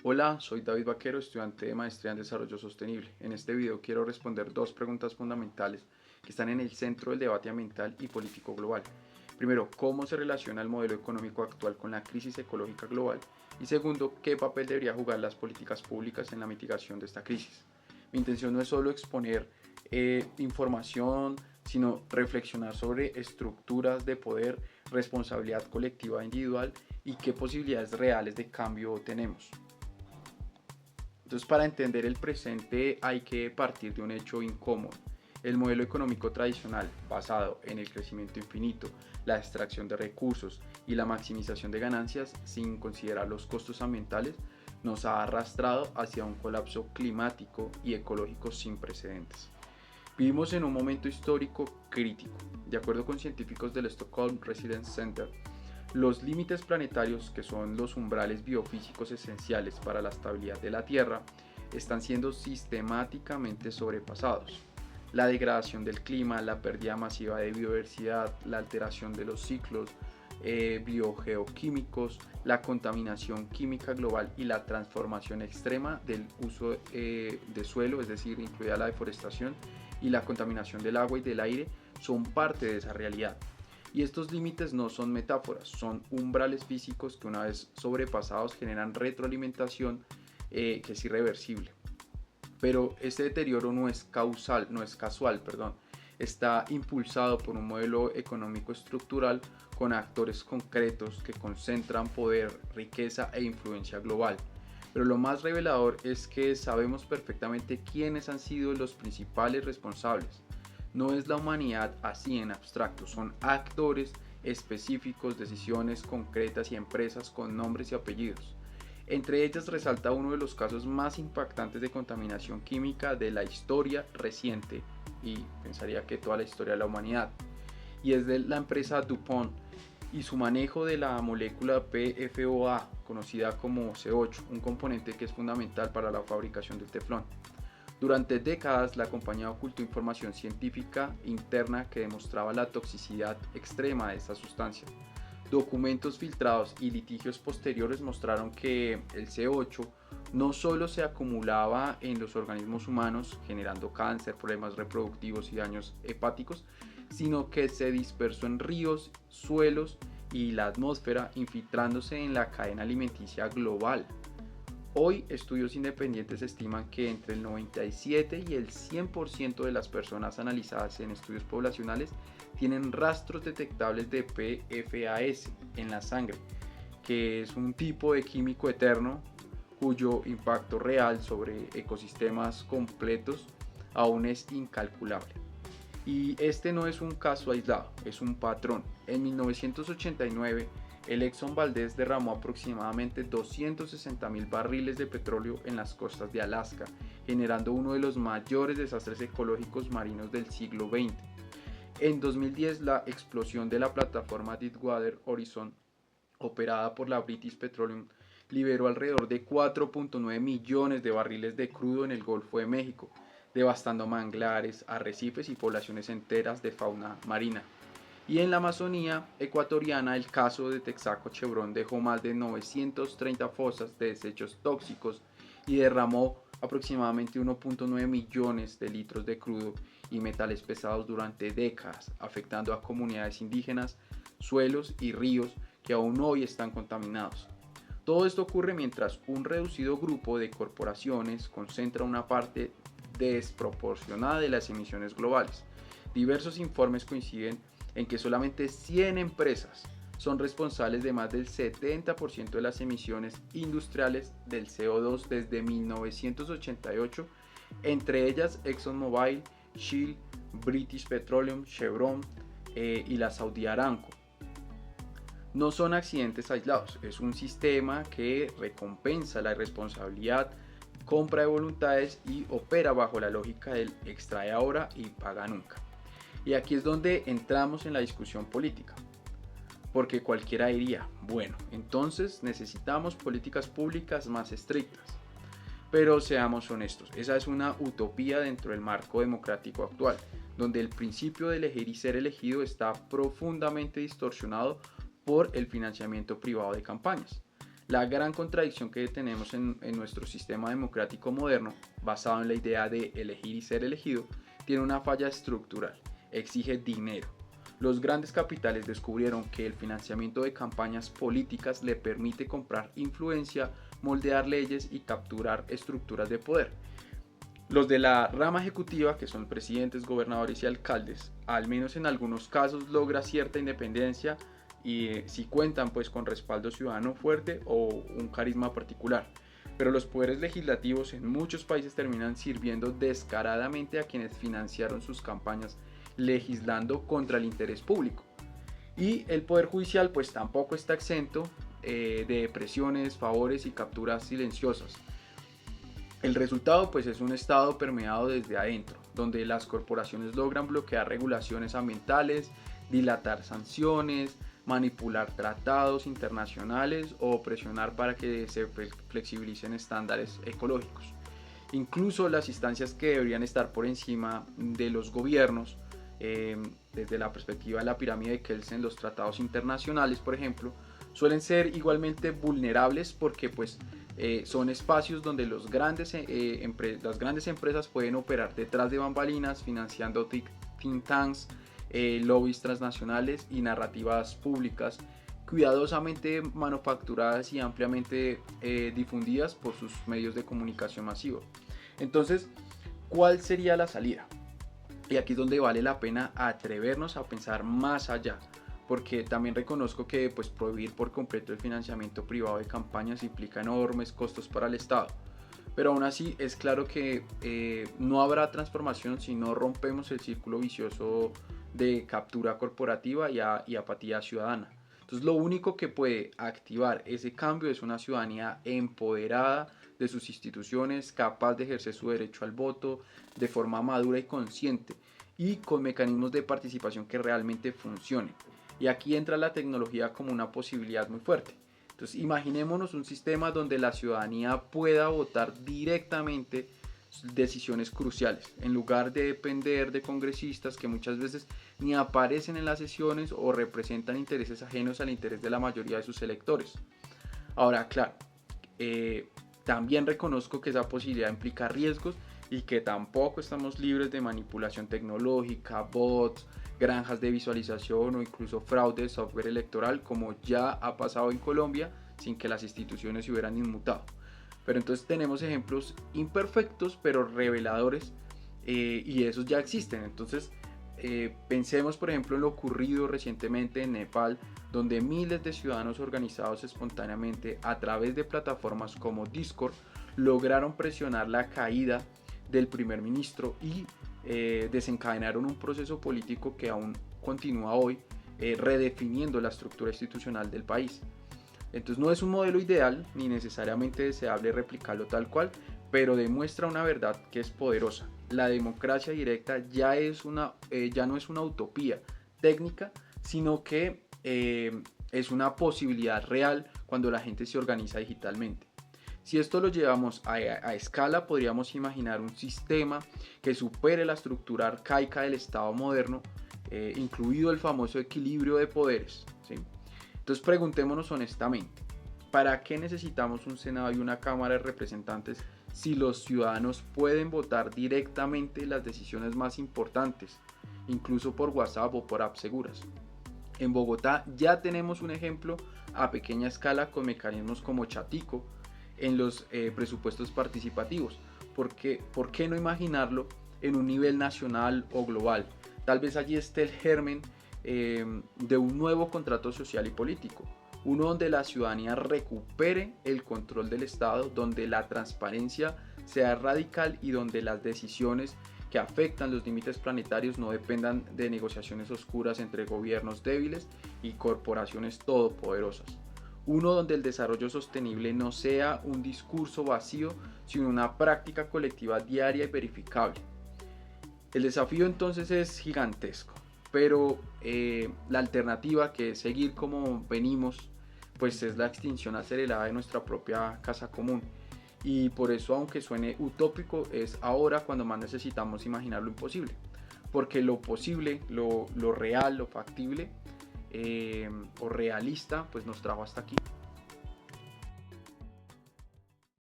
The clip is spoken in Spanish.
Hola, soy David Vaquero, estudiante de Maestría en Desarrollo Sostenible. En este video quiero responder dos preguntas fundamentales que están en el centro del debate ambiental y político global. Primero, ¿cómo se relaciona el modelo económico actual con la crisis ecológica global? Y segundo, ¿qué papel debería jugar las políticas públicas en la mitigación de esta crisis? Mi intención no es solo exponer información, sino reflexionar sobre estructuras de poder, responsabilidad colectiva e individual y qué posibilidades reales de cambio tenemos. Entonces, para entender el presente hay que partir de un hecho incómodo. El modelo económico tradicional, basado en el crecimiento infinito, la extracción de recursos y la maximización de ganancias sin considerar los costos ambientales, nos ha arrastrado hacia un colapso climático y ecológico sin precedentes. Vivimos en un momento histórico crítico. De acuerdo con científicos del Stockholm Residence Center, los límites planetarios, que son los umbrales biofísicos esenciales para la estabilidad de la Tierra, están siendo sistemáticamente sobrepasados. La degradación del clima, la pérdida masiva de biodiversidad, la alteración de los ciclos biogeoquímicos, la contaminación química global y la transformación extrema del uso de suelo, es decir, incluida la deforestación y la contaminación del agua y del aire, son parte de esa realidad. Y estos límites no son metáforas, son umbrales físicos que una vez sobrepasados generan retroalimentación que es irreversible. Pero este deterioro no es causal, no es casual, perdón. Está impulsado por un modelo económico estructural con actores concretos que concentran poder, riqueza e influencia global. Pero lo más revelador es que sabemos perfectamente quiénes han sido los principales responsables. No es la humanidad así en abstracto, son actores específicos, decisiones concretas y empresas con nombres y apellidos. Entre ellas resalta uno de los casos más impactantes de contaminación química de la historia reciente, y pensaría que toda la historia de la humanidad, y es de la empresa DuPont y su manejo de la molécula PFOA, conocida como C8, un componente que es fundamental para la fabricación del teflón. Durante décadas, la compañía ocultó información científica interna que demostraba la toxicidad extrema de esta sustancia. Documentos filtrados y litigios posteriores mostraron que el C8 no solo se acumulaba en los organismos humanos, generando cáncer, problemas reproductivos y daños hepáticos, sino que se dispersó en ríos, suelos y la atmósfera, infiltrándose en la cadena alimenticia global. Hoy, estudios independientes estiman que entre el 97 y el 100% de las personas analizadas en estudios poblacionales tienen rastros detectables de PFAS en la sangre, que es un tipo de químico eterno cuyo impacto real sobre ecosistemas completos aún es incalculable. Y este no es un caso aislado, es un patrón. En 1989, el Exxon Valdez derramó aproximadamente 260.000 barriles de petróleo en las costas de Alaska, generando uno de los mayores desastres ecológicos marinos del siglo XX. En 2010, la explosión de la plataforma Deepwater Horizon, operada por la British Petroleum, liberó alrededor de 4.9 millones de barriles de crudo en el Golfo de México, devastando manglares, arrecifes y poblaciones enteras de fauna marina. Y en la Amazonía ecuatoriana, el caso de Texaco Chevron dejó más de 930 fosas de desechos tóxicos y derramó aproximadamente 1.9 millones de litros de crudo y metales pesados durante décadas, afectando a comunidades indígenas, suelos y ríos que aún hoy están contaminados. Todo esto ocurre mientras un reducido grupo de corporaciones concentra una parte desproporcionada de las emisiones globales. Diversos informes coinciden en que solamente 100 empresas son responsables de más del 70% de las emisiones industriales del CO2 desde 1988, entre ellas ExxonMobil, Shell, British Petroleum, Chevron y la Saudi Aramco. No son accidentes aislados, es un sistema que recompensa la irresponsabilidad, compra de voluntades y opera bajo la lógica del extrae ahora y paga nunca. Y aquí es donde entramos en la discusión política, porque cualquiera diría, bueno, entonces necesitamos políticas públicas más estrictas. Pero seamos honestos, esa es una utopía dentro del marco democrático actual, donde el principio de elegir y ser elegido está profundamente distorsionado por el financiamiento privado de campañas. La gran contradicción que tenemos en nuestro sistema democrático moderno, basado en la idea de elegir y ser elegido, tiene una falla estructural: exige dinero. Los grandes capitales descubrieron que el financiamiento de campañas políticas le permite comprar influencia, moldear leyes y capturar estructuras de poder. Los de la rama ejecutiva, que son presidentes, gobernadores y alcaldes, al menos en algunos casos logra cierta independencia y si cuentan pues con respaldo ciudadano fuerte o un carisma particular. Pero los poderes legislativos en muchos países terminan sirviendo descaradamente a quienes financiaron sus campañas, legislando contra el interés público. Y el poder judicial pues tampoco está exento de presiones, favores y capturas silenciosas. El resultado pues es un estado permeado desde adentro, donde las corporaciones logran bloquear regulaciones ambientales, dilatar sanciones, manipular tratados internacionales o presionar para que se flexibilicen estándares ecológicos. Incluso las instancias que deberían estar por encima de los gobiernos, desde la perspectiva de la pirámide de Kelsen, los tratados internacionales, por ejemplo, suelen ser igualmente vulnerables porque pues son espacios donde las grandes empresas pueden operar detrás de bambalinas, financiando think tanks, lobbies transnacionales y narrativas públicas cuidadosamente manufacturadas y ampliamente difundidas por sus medios de comunicación masivos. Entonces, ¿cuál sería la salida? Y aquí es donde vale la pena atrevernos a pensar más allá, porque también reconozco que pues, prohibir por completo el financiamiento privado de campañas implica enormes costos para el Estado. Pero aún así es claro que no habrá transformación si no rompemos el círculo vicioso de captura corporativa y apatía ciudadana. Entonces lo único que puede activar ese cambio es una ciudadanía empoderada de sus instituciones, capaz de ejercer su derecho al voto de forma madura y consciente y con mecanismos de participación que realmente funcionen. Y aquí entra la tecnología como una posibilidad muy fuerte. Entonces imaginémonos un sistema donde la ciudadanía pueda votar directamente decisiones cruciales, en lugar de depender de congresistas que muchas veces ni aparecen en las sesiones o representan intereses ajenos al interés de la mayoría de sus electores. Ahora, claro, también reconozco que esa posibilidad implica riesgos y que tampoco estamos libres de manipulación tecnológica, bots, granjas de visualización o incluso fraude de software electoral, como ya ha pasado en Colombia sin que las instituciones se hubieran inmutado. Pero entonces tenemos ejemplos imperfectos pero reveladores y esos ya existen. Entonces pensemos por ejemplo en lo ocurrido recientemente en Nepal, donde miles de ciudadanos organizados espontáneamente a través de plataformas como Discord lograron presionar la caída del primer ministro y desencadenaron un proceso político que aún continúa hoy, redefiniendo la estructura institucional del país. Entonces no es un modelo ideal ni necesariamente deseable replicarlo tal cual, pero demuestra una verdad que es poderosa. La democracia directa ya no es una utopía técnica, sino que es una posibilidad real cuando la gente se organiza digitalmente. Si esto lo llevamos a escala, podríamos imaginar un sistema que supere la estructura arcaica del Estado moderno, incluido el famoso equilibrio de poderes, ¿sí? Entonces preguntémonos honestamente, ¿para qué necesitamos un Senado y una Cámara de Representantes si los ciudadanos pueden votar directamente las decisiones más importantes, incluso por WhatsApp o por apps seguras? En Bogotá ya tenemos un ejemplo a pequeña escala con mecanismos como Chatico en los presupuestos participativos. ¿Por qué no imaginarlo en un nivel nacional o global? Tal vez allí esté el germen de un nuevo contrato social y político, uno donde la ciudadanía recupere el control del Estado, donde la transparencia sea radical y donde las decisiones que afectan los límites planetarios no dependan de negociaciones oscuras entre gobiernos débiles y corporaciones todopoderosas. Uno donde el desarrollo sostenible no sea un discurso vacío, sino una práctica colectiva diaria y verificable. El desafío entonces es gigantesco, pero la alternativa, que es seguir como venimos, pues es la extinción acelerada de nuestra propia casa común. Y por eso, aunque suene utópico, es ahora cuando más necesitamos imaginar lo imposible, porque lo posible, lo real, lo factible o realista, pues nos trajo hasta aquí.